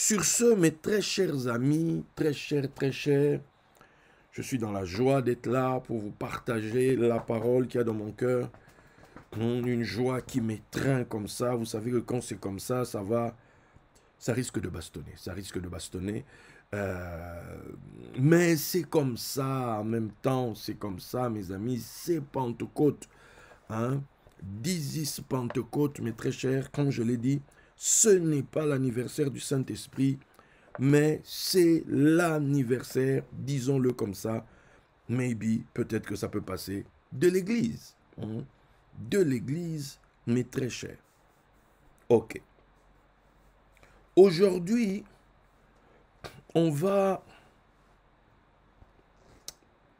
Sur ce, mes très chers amis, très chers, je suis dans la joie d'être là pour vous partager la parole qu'il y a dans mon cœur. Une joie qui m'étreint comme ça. Vous savez que quand c'est comme ça va, ça risque de bastonner. Ça risque de bastonner. Mais c'est comme ça, en même temps, c'est comme ça, mes amis. C'est Pentecôte. Hein? This Pentecôte, mes très chers, comme je l'ai dit, ce n'est pas l'anniversaire du Saint-Esprit, mais c'est l'anniversaire, disons-le comme ça, maybe, peut-être que ça peut passer, de l'Église. Hein? De l'Église, mes très chers. Ok. Aujourd'hui, on va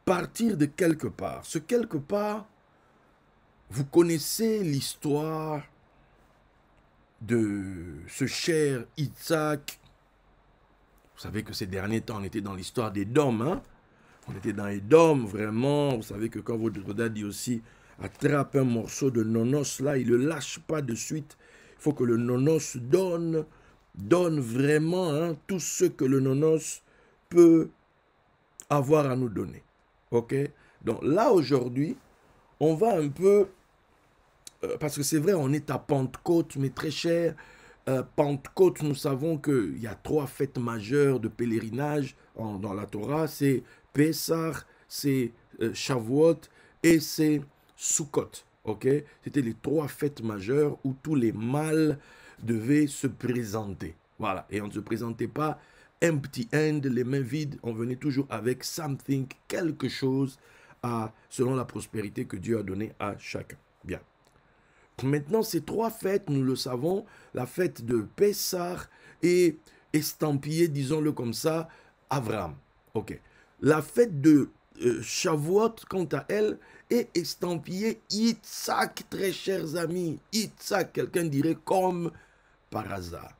partir de quelque part. Ce quelque part, vous connaissez l'histoire de ce cher Isaac. Vous savez que ces derniers temps, on était dans l'histoire d'Édom. Hein? On était dans Édom, vraiment. Vous savez que quand votre dad dit aussi, attrape un morceau de nonos, là, il ne le lâche pas de suite. Il faut que le nonos donne vraiment hein, tout ce que le nonos peut avoir à nous donner. Ok? Donc là, aujourd'hui, on va un peu... parce que c'est vrai, on est à Pentecôte, mais très cher. Pentecôte, nous savons qu'il y a 3 fêtes majeures de pèlerinage dans la Torah. C'est Pessah, c'est Shavuot et c'est Sukkot. Okay? C'était les 3 fêtes majeures où tous les mâles devaient se présenter. Voilà. Et on ne se présentait pas empty hand, les mains vides. On venait toujours avec something, quelque chose, selon la prospérité que Dieu a donnée à chacun. Bien. Maintenant, ces 3 fêtes, nous le savons, la fête de Pessah est estampillée, disons-le comme ça, Abraham. Ok. La fête de Shavuot, quant à elle, est estampillée Yitzhak, très chers amis. Yitzhak, quelqu'un dirait comme par hasard.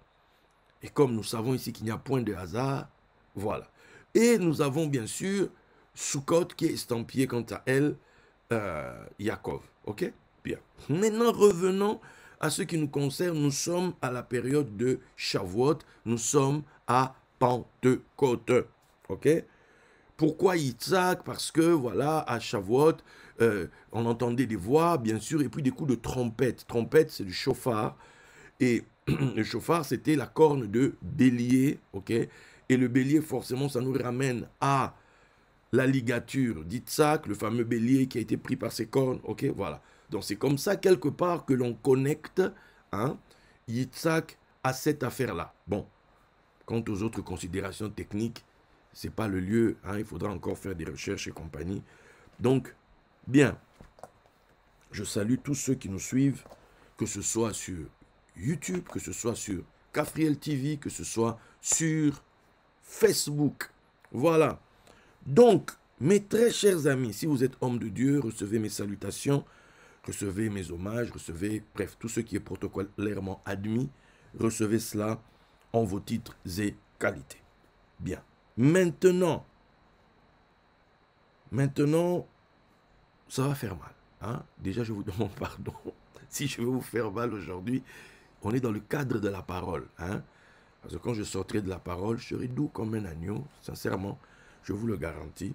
Et comme nous savons ici qu'il n'y a point de hasard, voilà. Et nous avons bien sûr Sukkot qui est estampillée, quant à elle, Yaakov. Ok? Bien. Maintenant, revenons à ce qui nous concerne. Nous sommes à la période de Shavuot. Nous sommes à Pentecôte. Ok? Pourquoi Yitzhak? Parce que, voilà, à Shavuot, on entendait des voix, bien sûr, et puis des coups de trompette. Trompette, c'est du chauffard. Et le chauffard, c'était la corne de bélier. Ok? Et le bélier, forcément, ça nous ramène à la ligature d'Yitzhak, le fameux bélier qui a été pris par ses cornes. Ok? Voilà. Donc c'est comme ça quelque part que l'on connecte hein, Yitzhak à cette affaire-là. Bon, quant aux autres considérations techniques, ce n'est pas le lieu, hein, il faudra encore faire des recherches et compagnie. Donc, bien, je salue tous ceux qui nous suivent, que ce soit sur YouTube, que ce soit sur Kafriel TV, que ce soit sur Facebook. Voilà. Donc, mes très chers amis, si vous êtes hommes de Dieu, recevez mes salutations. Recevez mes hommages, recevez, bref, tout ce qui est protocolairement admis, recevez cela en vos titres et qualités. Bien. Maintenant, ça va faire mal. Hein? Déjà, je vous demande pardon. Si je vais vous faire mal aujourd'hui, on est dans le cadre de la parole. Hein? Parce que quand je sortirai de la parole, je serai doux comme un agneau. Sincèrement, je vous le garantis.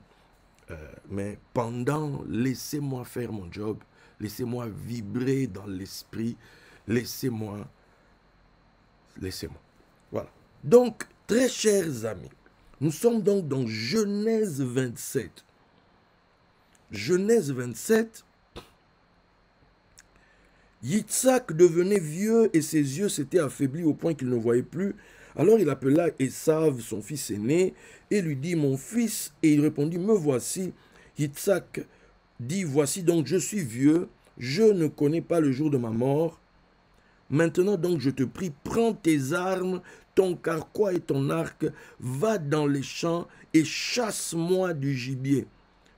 Mais pendant, laissez-moi faire mon job. Laissez-moi vibrer dans l'esprit. Laissez-moi. Voilà. Donc, très chers amis, nous sommes donc dans Genèse 27. Genèse 27. Yitzhak devenait vieux et ses yeux s'étaient affaiblis au point qu'il ne voyait plus. Alors il appela Esav, son fils aîné, et lui dit, mon fils, et il répondit, me voici. Yitzhak dit, voici donc je suis vieux, je ne connais pas le jour de ma mort. Maintenant donc je te prie, prends tes armes, ton carquois et ton arc, va dans les champs et chasse-moi du gibier.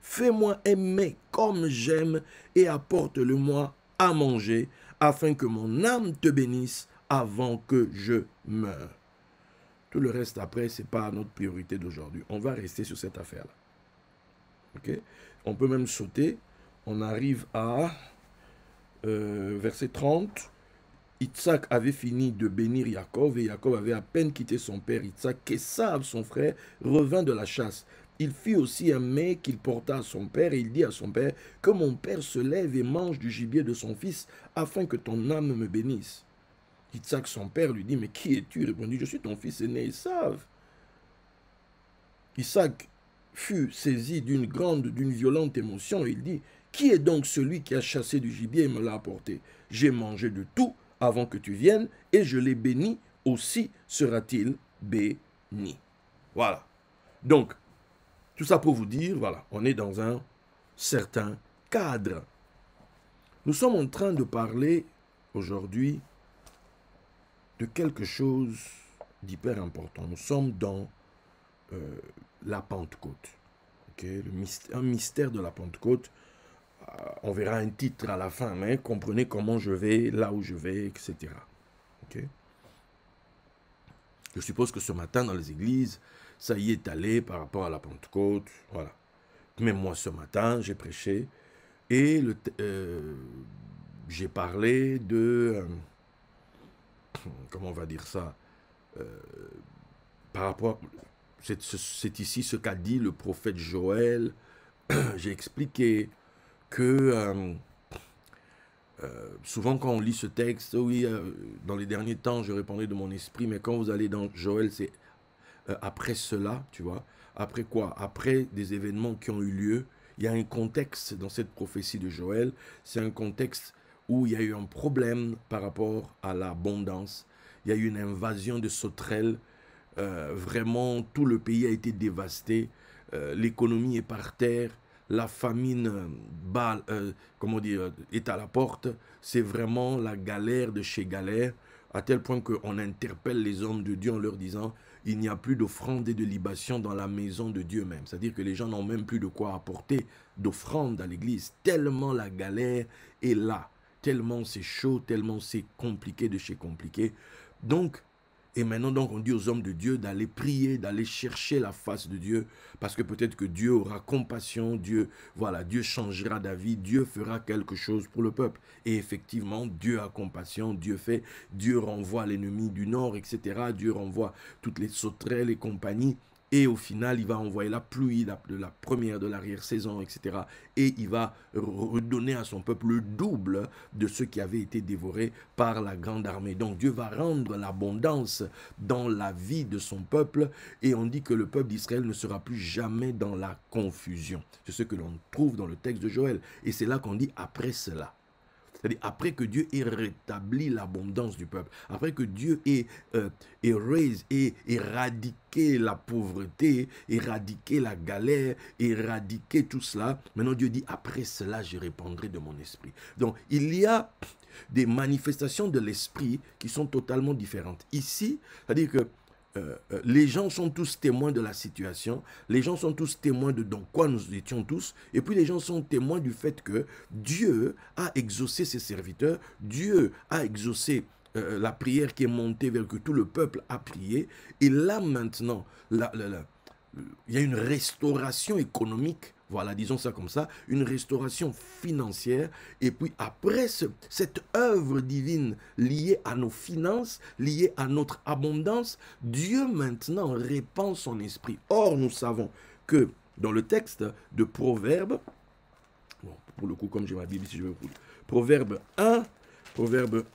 Fais-moi aimer comme j'aime et apporte-le-moi à manger, afin que mon âme te bénisse avant que je meure. Tout le reste après, ce n'est pas notre priorité d'aujourd'hui. On va rester sur cette affaire-là. Okay? On peut même sauter. On arrive à verset 30. Isaac avait fini de bénir Jacob et Jacob avait à peine quitté son père Isaac qu'Ésav, son frère, revint de la chasse. Il fit aussi un mets qu'il porta à son père et il dit à son père que mon père se lève et mange du gibier de son fils afin que ton âme me bénisse. Isaac, son père, lui dit, mais qui es-tu? Il répondit, je suis ton fils aîné Ésav. Isaac fut saisi d'une violente émotion et il dit, qui est donc celui qui a chassé du gibier et me l'a apporté? J'ai mangé de tout avant que tu viennes et je l'ai béni, aussi sera-t-il béni. Voilà. Donc, tout ça pour vous dire, voilà, on est dans un certain cadre. Nous sommes en train de parler aujourd'hui de quelque chose d'hyper important. Nous sommes dans la Pentecôte. Okay? Un mystère de la Pentecôte. On verra un titre à la fin, mais comprenez comment je vais, là où je vais, etc. Okay? Je suppose que ce matin, dans les églises, ça y est allé par rapport à la Pentecôte. Voilà. Même moi, ce matin, j'ai prêché et j'ai parlé de... comment on va dire ça, par rapport, c'est ici ce qu'a dit le prophète Joël. J'ai expliqué que souvent quand on lit ce texte, oui, dans les derniers temps, je répondais de mon esprit, mais quand vous allez dans Joël, c'est après cela, tu vois. Après quoi? Après des événements qui ont eu lieu, il y a un contexte dans cette prophétie de Joël, c'est un contexte où il y a eu un problème par rapport à l'abondance. Il y a eu une invasion de sauterelles. Vraiment, tout le pays a été dévasté. L'économie est par terre. La famine comment dire, est à la porte. C'est vraiment la galère de chez galère, à tel point qu'on interpelle les hommes de Dieu en leur disant il n'y a plus d'offrande et de libation dans la maison de Dieu même. C'est-à-dire que les gens n'ont même plus de quoi apporter d'offrande à l'église, tellement la galère est là. Tellement c'est chaud, tellement c'est compliqué de chez compliqué. Donc, et maintenant donc on dit aux hommes de Dieu d'aller prier, d'aller chercher la face de Dieu, parce que peut-être que Dieu aura compassion, Dieu changera d'avis, Dieu fera quelque chose pour le peuple. Et effectivement, Dieu a compassion, Dieu renvoie l'ennemi du nord, etc. Dieu renvoie toutes les sauterelles et compagnie. Et au final, il va envoyer la pluie de la première, de l'arrière-saison, etc. Et il va redonner à son peuple le double de ce qui avait été dévoré par la grande armée. Donc Dieu va rendre l'abondance dans la vie de son peuple. Et on dit que le peuple d'Israël ne sera plus jamais dans la confusion. C'est ce que l'on trouve dans le texte de Joël. Et c'est là qu'on dit après cela. C'est-à-dire après que Dieu ait rétabli l'abondance du peuple, après que Dieu ait éradiqué la pauvreté, éradiqué la galère, éradiqué tout cela, maintenant Dieu dit après cela je répandrai de mon esprit. Donc il y a des manifestations de l'esprit qui sont totalement différentes. Ici, c'est-à-dire que les gens sont tous témoins de la situation, les gens sont tous témoins de dans quoi nous étions tous, et puis les gens sont témoins du fait que Dieu a exaucé ses serviteurs, Dieu a exaucé la prière qui est montée vers que tout le peuple a prié, et là maintenant, il y a une restauration économique. Voilà, disons ça comme ça, une restauration financière. Et puis après cette œuvre divine liée à nos finances, liée à notre abondance, Dieu maintenant répand son esprit. Or, nous savons que dans le texte de Proverbes, bon, pour le coup, comme j'ai ma Bible ici, je vais vous Proverbe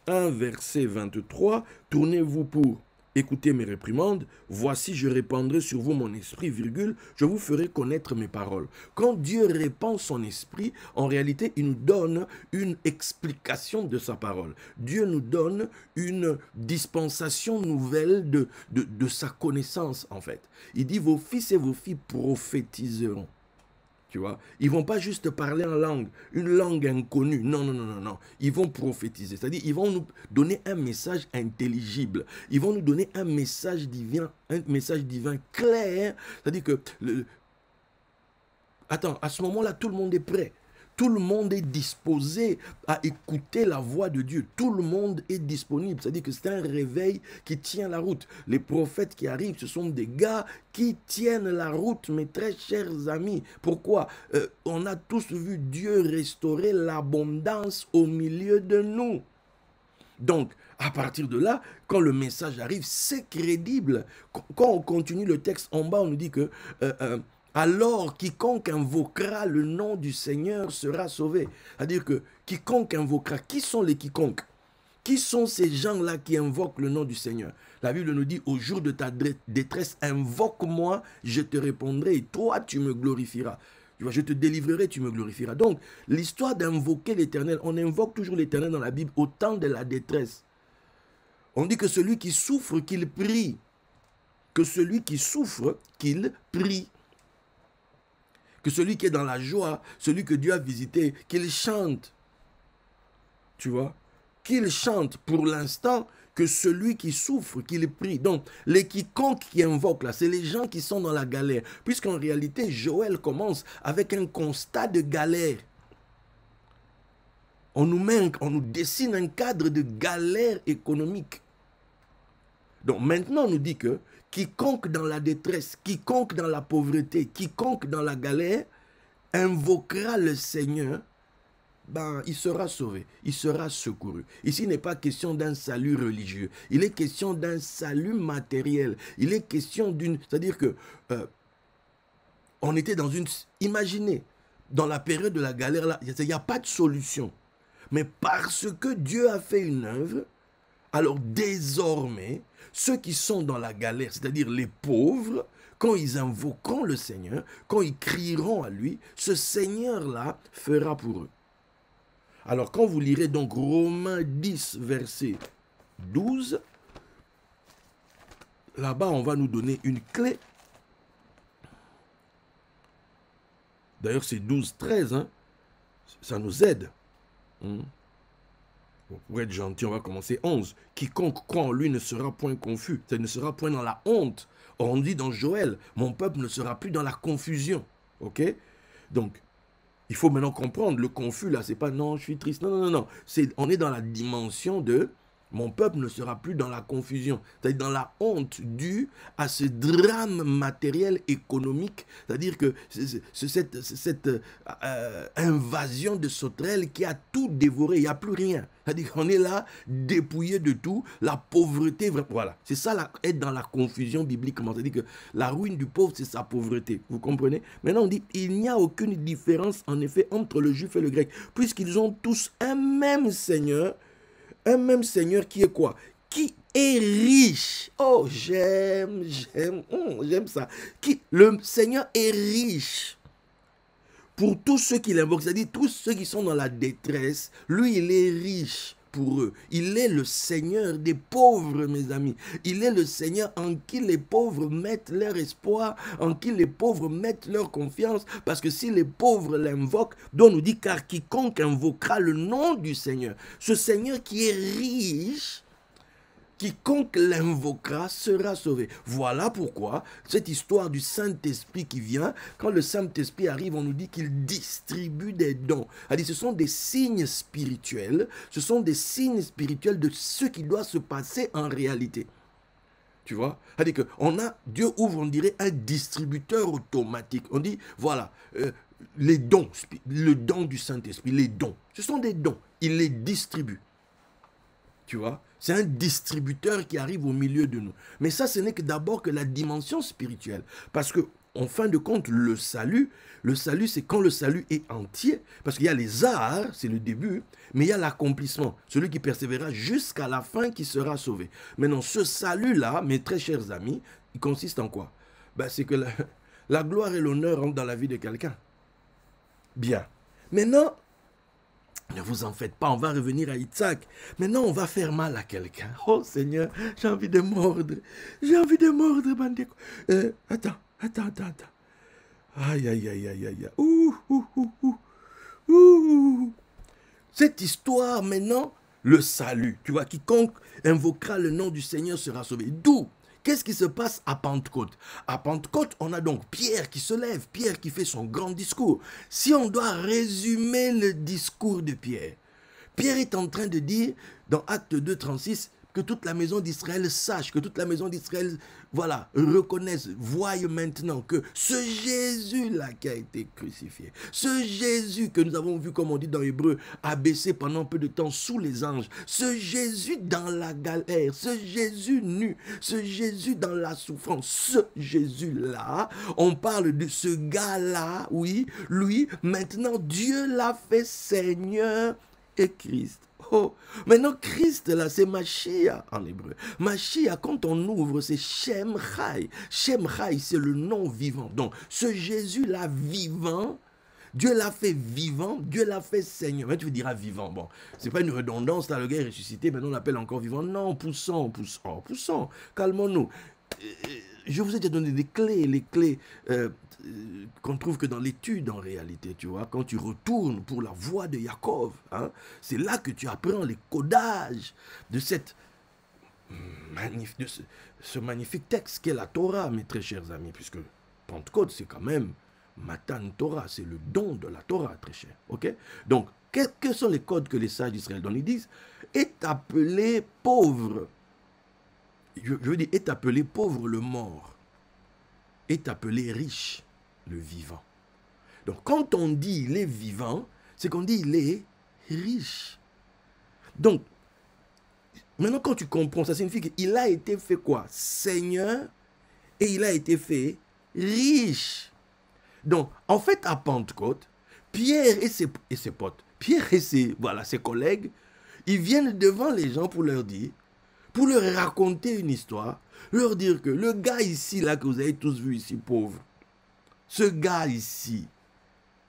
1, verset 23, tournez-vous pour écoutez mes réprimandes, voici je répandrai sur vous mon esprit, virgule, je vous ferai connaître mes paroles. Quand Dieu répand son esprit, en réalité, il nous donne une explication de sa parole. Dieu nous donne une dispensation nouvelle de sa connaissance, en fait. Il dit, vos fils et vos filles prophétiseront. Tu vois, ils vont pas juste parler en langue, une langue inconnue. Non, non, non, non, non. Ils vont prophétiser. C'est-à-dire, ils vont nous donner un message intelligible. Ils vont nous donner un message divin clair. C'est-à-dire que, attends, à ce moment-là, tout le monde est prêt. Tout le monde est disposé à écouter la voix de Dieu. Tout le monde est disponible. C'est-à-dire que c'est un réveil qui tient la route. Les prophètes qui arrivent, ce sont des gars qui tiennent la route, mes très chers amis. Pourquoi? On a tous vu Dieu restaurer l'abondance au milieu de nous. Donc, à partir de là, quand le message arrive, c'est crédible. Quand on continue le texte en bas, on nous dit que alors quiconque invoquera le nom du Seigneur sera sauvé. C'est-à-dire que quiconque invoquera, qui sont les quiconques? Qui sont ces gens-là qui invoquent le nom du Seigneur? La Bible nous dit, au jour de ta détresse, invoque-moi, je te répondrai et toi, tu me glorifieras. Je te délivrerai, tu me glorifieras. Donc, l'histoire d'invoquer l'Éternel, on invoque toujours l'Éternel dans la Bible au temps de la détresse. On dit que celui qui souffre, qu'il prie. Que celui qui souffre, qu'il prie. Que celui qui est dans la joie, celui que Dieu a visité, qu'il chante. Tu vois? Qu'il chante pour l'instant, que celui qui souffre, qu'il prie. Donc, les quiconques qui invoquent là, c'est les gens qui sont dans la galère. Puisqu'en réalité, Joël commence avec un constat de galère. On nous dessine un cadre de galère économique. Donc maintenant, on nous dit que quiconque dans la détresse, quiconque dans la pauvreté, quiconque dans la galère, invoquera le Seigneur, ben, il sera sauvé, il sera secouru. Ici, il n'est pas question d'un salut religieux. Il est question d'un salut matériel. Il est question d'une... C'est-à-dire que on était dans une... Imaginez, dans la période de la galère, là, il n'y a pas de solution. Mais parce que Dieu a fait une œuvre, alors désormais, ceux qui sont dans la galère, c'est-à-dire les pauvres, quand ils invoqueront le Seigneur, quand ils crieront à lui, ce Seigneur-là fera pour eux. Alors, quand vous lirez donc Romains 10, verset 12, là-bas, on va nous donner une clé. D'ailleurs, c'est 12, 13, hein? Ça nous aide. Pour être gentil, on va commencer 11. Quiconque croit en lui ne sera point confus, ça ne sera point dans la honte. Or, on dit dans Joël, mon peuple ne sera plus dans la confusion. Ok? Donc, il faut maintenant comprendre, le confus là, c'est pas non, je suis triste. Non, non, non, non. On est dans la dimension de mon peuple ne sera plus dans la confusion, c'est-à-dire dans la honte due à ce drame matériel économique, c'est-à-dire que cette invasion de sauterelles qui a tout dévoré, il n'y a plus rien. C'est-à-dire qu'on est là, dépouillé de tout, la pauvreté, voilà. C'est ça, là, être dans la confusion bibliquement. C'est-à-dire que la ruine du pauvre, c'est sa pauvreté. Vous comprenez? Maintenant, on dit, il n'y a aucune différence, en effet, entre le juif et le grec, puisqu'ils ont tous un même Seigneur qui est quoi? Qui est riche. Oh, j'aime ça. Le Seigneur est riche pour tous ceux qui l'invoquent, c'est-à-dire tous ceux qui sont dans la détresse. Lui, il est riche pour eux. Il est le Seigneur des pauvres, mes amis. Il est le Seigneur en qui les pauvres mettent leur espoir, en qui les pauvres mettent leur confiance, parce que si les pauvres l'invoquent, donc on nous dit, car quiconque invoquera le nom du Seigneur, ce Seigneur qui est riche, quiconque l'invoquera sera sauvé. Voilà pourquoi cette histoire du Saint-Esprit qui vient, quand le Saint-Esprit arrive, on nous dit qu'il distribue des dons. C'est-à-dire, ce sont des signes spirituels, ce sont des signes spirituels de ce qui doit se passer en réalité. Tu vois? C'est-à-dire que Dieu ouvre, on dirait, un distributeur automatique. On dit, voilà, les dons, le don du Saint-Esprit, les dons, ce sont des dons. Il les distribue. Tu vois? C'est un distributeur qui arrive au milieu de nous. Mais ça, ce n'est que d'abord que la dimension spirituelle. Parce que, en fin de compte, le salut, c'est quand le salut est entier. Parce qu'il y a les arts, c'est le début, mais il y a l'accomplissement. Celui qui persévérera jusqu'à la fin qui sera sauvé. Maintenant, ce salut-là, mes très chers amis, il consiste en quoi? Ben, c'est que la gloire et l'honneur rentrent dans la vie de quelqu'un. Bien. Maintenant, ne vous en faites pas, on va revenir à Isaac. Maintenant, on va faire mal à quelqu'un. Oh Seigneur, j'ai envie de mordre. J'ai envie de mordre, Bandeko. Attends. Aïe, aïe, aïe, aïe, aïe. Ouh. Cette histoire, maintenant, le salut. Tu vois, quiconque invoquera le nom du Seigneur sera sauvé. D'où? Qu'est-ce qui se passe à Pentecôte? À Pentecôte, on a donc Pierre qui se lève, Pierre qui fait son grand discours. Si on doit résumer le discours de Pierre, Pierre est en train de dire, dans Acte 2, 36, que toute la maison d'Israël sache, que toute la maison d'Israël, voilà, reconnaisse, voie maintenant que ce Jésus-là qui a été crucifié, ce Jésus que nous avons vu, comme on dit dans Hébreu, abaissé pendant peu de temps sous les anges, ce Jésus dans la galère, ce Jésus nu, ce Jésus dans la souffrance, ce Jésus-là, on parle de ce gars-là, oui, lui, maintenant Dieu l'a fait Seigneur et Christ. Oh, maintenant Christ là, c'est Mashiach en hébreu. Mashiach, quand on ouvre, c'est Shem Chai. Shem Chai, c'est le nom vivant. Donc, ce Jésus-là vivant, Dieu l'a fait vivant, Dieu l'a fait Seigneur. Mais tu me diras vivant. Bon, c'est pas une redondance, là, le gars est ressuscité, maintenant on l'appelle encore vivant. Non, poussons, calmons-nous. Je vous ai déjà donné des clés, les clés qu'on trouve que dans l'étude en réalité, tu vois, quand tu retournes pour la voie de Jacob, hein, c'est là que tu apprends les codages de cette ce magnifique texte qu'est la Torah, mes très chers amis, puisque Pentecôte, c'est quand même Matan Torah, c'est le don de la Torah, très cher, ok? Donc, quels sont les codes que les sages d'Israël donnent? Ils disent, est appelé pauvre. Je veux dire, est appelé pauvre le mort, est appelé riche le vivant. Donc quand on dit il est vivant, c'est qu'on dit il est riche. Donc, maintenant quand tu comprends, ça signifie qu'il a été fait quoi? Seigneur, et il a été fait riche. Donc, en fait, à Pentecôte, Pierre et ses potes, Pierre et ses collègues, ils viennent devant les gens pour leur dire, pour leur raconter une histoire, leur dire que le gars ici, là, que vous avez tous vu ici, pauvre, ce gars ici,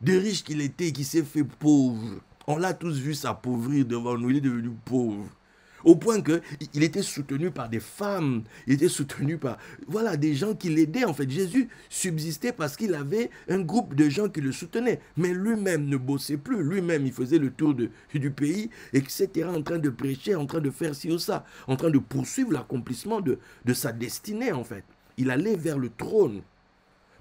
de riche qu'il était, qui s'est fait pauvre, on l'a tous vu s'appauvrir devant nous, il est devenu pauvre. Au point qu'il était soutenu par des femmes, il était soutenu par, voilà, des gens qui l'aidaient. En fait, Jésus subsistait parce qu'il avait un groupe de gens qui le soutenaient. Mais lui-même ne bossait plus. Lui-même, il faisait le tour du pays, etc., en train de prêcher, en train de faire ci ou ça, en train de poursuivre l'accomplissement de sa destinée, en fait. Il allait vers le trône.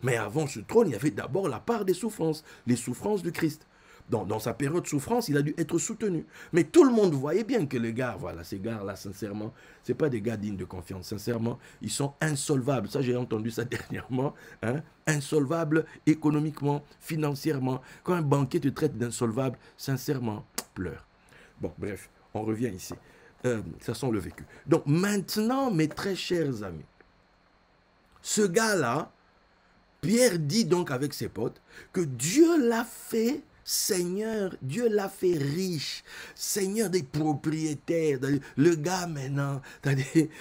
Mais avant ce trône, il y avait d'abord la part des souffrances, les souffrances du Christ. Dans sa période de souffrance, il a dû être soutenu. Mais tout le monde voyait bien que les gars, voilà, ces gars-là, sincèrement, ce n'est pas des gars dignes de confiance. Sincèrement, ils sont insolvables. Ça, j'ai entendu ça dernièrement. Hein? Insolvables économiquement, financièrement. Quand un banquier te traite d'insolvable, sincèrement, pleure. Bon, bref, on revient ici. Ça sent le vécu. Donc maintenant, mes très chers amis, ce gars-là, Pierre dit donc avec ses potes que Dieu l'a fait Seigneur, Dieu l'a fait riche, Seigneur des propriétaires. Le gars maintenant,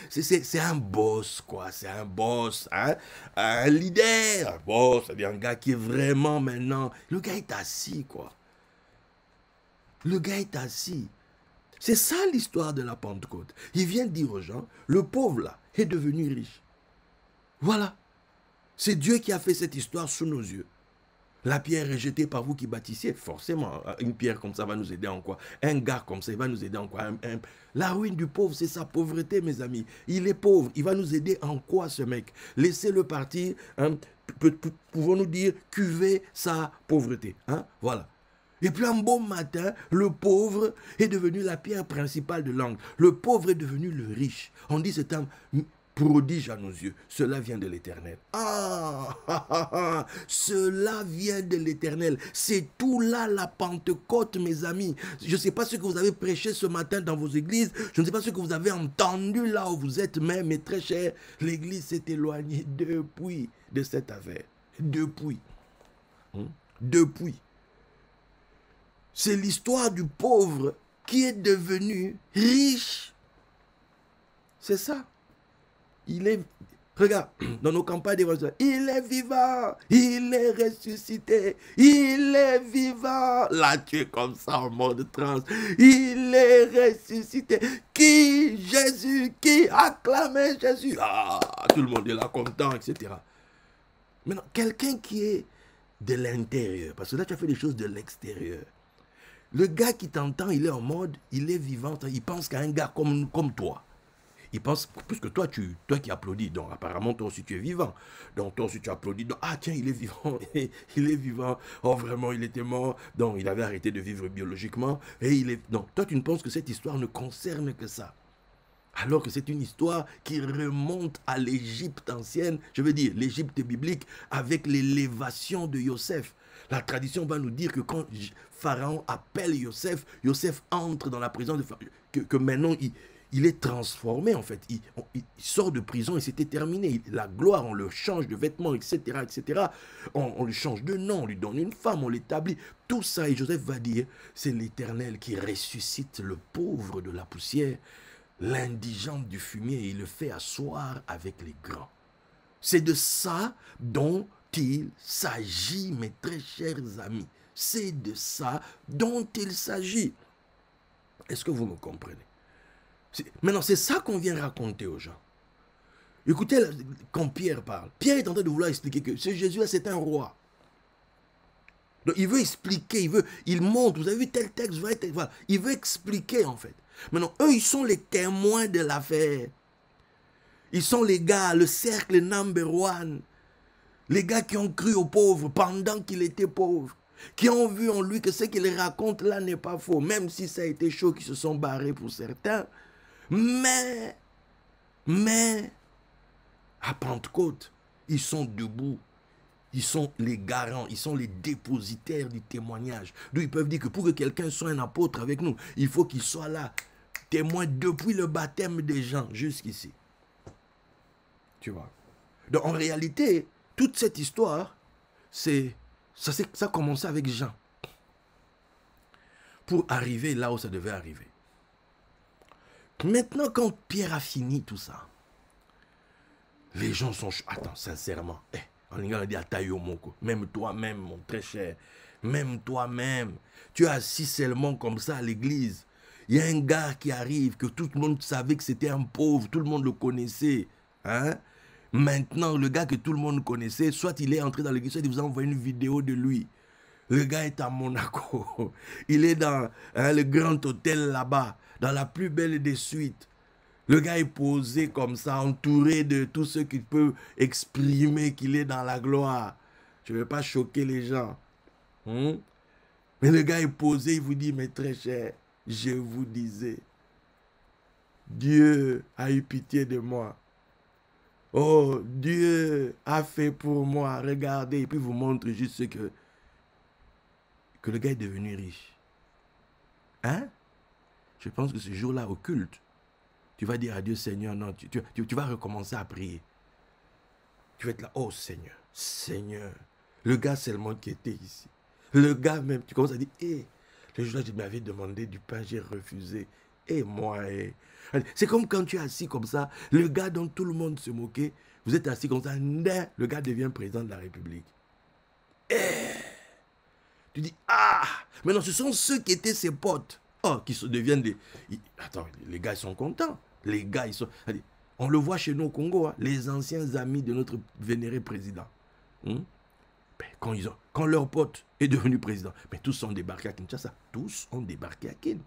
c'est un boss, quoi. C'est un boss, hein? Un leader, un boss, c'est-à-dire un gars qui est vraiment maintenant. Le gars est assis, quoi. Le gars est assis. C'est ça l'histoire de la Pentecôte. Il vient dire aux gens, le pauvre là est devenu riche. Voilà. C'est Dieu qui a fait cette histoire sous nos yeux. La pierre est jetée par vous qui bâtissiez, forcément. Une pierre comme ça va nous aider en quoi? Un gars comme ça, il va nous aider en quoi? La ruine du pauvre, c'est sa pauvreté, mes amis. Il est pauvre. Il va nous aider en quoi, ce mec? Laissez-le partir. Hein? Pouvons-nous dire cuver sa pauvreté? Hein? Voilà. Et puis un beau matin, le pauvre est devenu la pierre principale de l'angle. Le pauvre est devenu le riche. On dit c'est un prodige à nos yeux. Cela vient de l'Éternel. Cela vient de l'Éternel. C'est tout là la Pentecôte, mes amis. Je ne sais pas ce que vous avez prêché ce matin dans vos églises. Je ne sais pas ce que vous avez entendu là où vous êtes, mais mes très chers, l'église s'est éloignée depuis de cette affaire. Depuis. C'est l'histoire du pauvre qui est devenu riche. C'est ça. Il est, regarde, dans nos campagnes d'évangélisation, il est vivant, il est ressuscité, il est vivant. Là, tu es comme ça en mode transe. Il est ressuscité. Qui? Jésus. Qui? Acclamez Jésus. Tout le monde est là content, etc. Maintenant, quelqu'un qui est de l'intérieur, parce que là, tu as fait des choses de l'extérieur. Le gars qui t'entend, il est en mode, il est vivant, il pense qu'à un gars comme toi. Il pense, puisque toi qui applaudis, donc apparemment toi aussi tu es vivant. Donc toi aussi tu applaudis, donc tiens, il est vivant, il est vivant. Oh vraiment, il était mort, donc il avait arrêté de vivre biologiquement. Et il est. Donc toi tu ne penses que cette histoire ne concerne que ça. Alors que c'est une histoire qui remonte à l'Égypte ancienne, je veux dire l'Égypte biblique, avec l'élévation de Joseph. La tradition va nous dire que quand Pharaon appelle Joseph, Joseph entre dans la prison de Pharaon, que maintenant il est transformé en fait. Il sort de prison et c'était terminé. La gloire, on le change de vêtements, etc. etc. On lui change de nom, on lui donne une femme, on l'établit. Tout ça, et Joseph va dire, c'est l'Éternel qui ressuscite le pauvre de la poussière, l'indigent du fumier, et il le fait asseoir avec les grands. C'est de ça dont il s'agit, mes très chers amis. C'est de ça dont il s'agit. Est-ce que vous me comprenez? Maintenant, c'est ça qu'on vient raconter aux gens. Écoutez, quand Pierre parle, Pierre est en train de vouloir expliquer que ce Jésus-là, c'est un roi. Donc, il veut expliquer, il montre, vous avez vu tel texte, voilà. Il veut expliquer, en fait. Maintenant, eux, ils sont les témoins de l'affaire. Ils sont les gars, le cercle number one. Les gars qui ont cru au pauvre pendant qu'il était pauvre. Qui ont vu en lui que ce qu'il raconte là n'est pas faux. Même si ça a été chaud, qui se sont barrés pour certains. Mais, à Pentecôte, ils sont debout. Ils sont les garants, ils sont les dépositaires du témoignage. Donc ils peuvent dire que pour que quelqu'un soit un apôtre avec nous, il faut qu'il soit là, témoin depuis le baptême des gens jusqu'ici. Tu vois. Donc en réalité, toute cette histoire, ça a commencé avec Jean. Pour arriver là où ça devait arriver. Maintenant, quand Pierre a fini tout ça, les gens sont... Attends, sincèrement, en Lingala dit Atayo Moko, même toi-même, mon très cher, même toi-même, tu es assis seulement comme ça à l'église. Il y a un gars qui arrive, que tout le monde savait que c'était un pauvre, tout le monde le connaissait. Hein? Maintenant, le gars que tout le monde connaissait, soit il est entré dans l'église, soit il vous a envoyé une vidéo de lui. Le gars est à Monaco. Il est dans le grand hôtel là-bas, dans la plus belle des suites. Le gars est posé comme ça, entouré de tous ceux qui peuvent exprimer qu'il est dans la gloire. Je ne vais pas choquer les gens. Mais le gars est posé, il vous dit, mais très cher, je vous disais, Dieu a eu pitié de moi. Oh, Dieu a fait pour moi. Regardez, et puis vous montre juste ce que le gars est devenu riche. Hein? Je pense que ce jour-là, au culte, tu vas dire à Dieu, Seigneur, non, tu vas recommencer à prier. Tu vas être là, oh Seigneur, Seigneur. Le gars seulement qui était ici. Le gars même, tu commences à dire, le jour-là, je m'avais demandé du pain, j'ai refusé. Et moi, c'est comme quand tu es assis comme ça, le gars dont tout le monde se moquait, vous êtes assis comme ça, le gars devient président de la République. Tu dis, maintenant ce sont ceux qui étaient ses potes, qui se deviennent des... Attends, les gars, ils sont contents. Les gars, ils sont... On le voit chez nous au Congo, hein, les anciens amis de notre vénéré président. Quand leur pote est devenu président, mais tous sont débarqués à Kinshasa. Tous ont débarqué à Kinshasa.